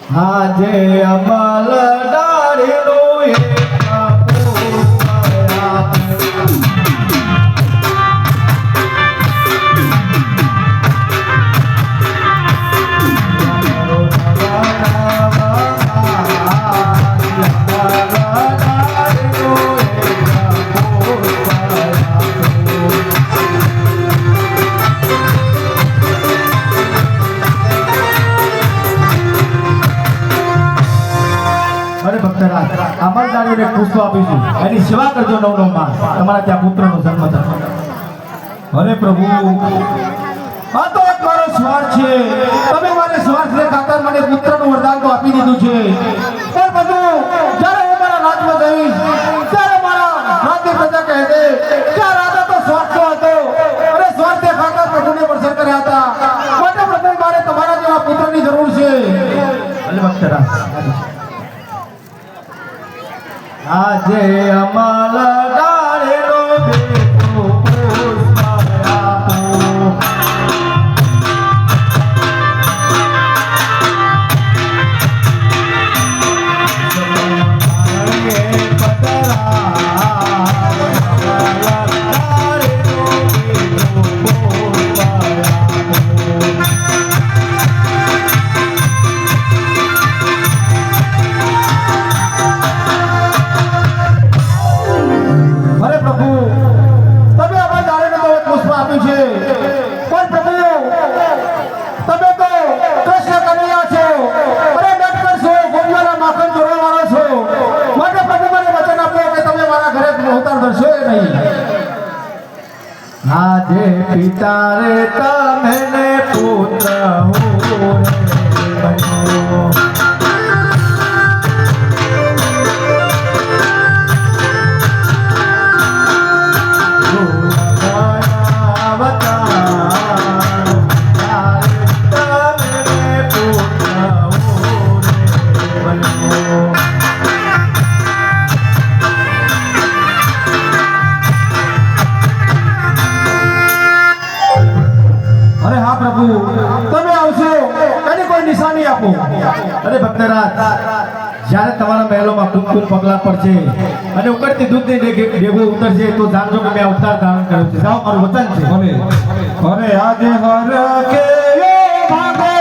આજે અમલ ડાળીનું અમલદારીને પુષ્પ આપીશું એની સેવા કરજો 9 માસ તમારા ત્યાં પુત્રનો જન્મ થશે. અરે પ્રભુ આ તો એક મારો સ્વાર્થ છે. તમે મારે સ્વાર્થને ખાતર મને પુત્રનું વરદાન તો આપી દીધું છે, પણ બધું જ્યારે હું મારા રાજમાં જઈશ ત્યારે મારા રાજ્ય પ્રજા કહેશે કે આ રાજા તો સ્વાર્થનો હતો અને સ્વાર્થને ખાતર પ્રભુને વર્ષન કર્યા હતા. માટે પ્રભુ મારે તમારા જેવા પુત્રની જરૂર છે. ભલે ભક્તરા આજે અમલ ડાળેલો બેઠો પુષ્પ આપો. આજે પિતા રે તમને પુત્ર હું બન્યો. તમે આવશો અને કોઈ નિશાની આપો. અરે ભક્તરાજ જ્યારે તમારા મહેલોમાં કુમકુમ પગલા પડશે અને ઉકળતી દૂધની ડેગો ઉતરશે તો જાણજો કે મેં અવતાર ધારણ કર્યો છે. જાઓ, મારું વચન છે. અરે આજે હર કે ભાગે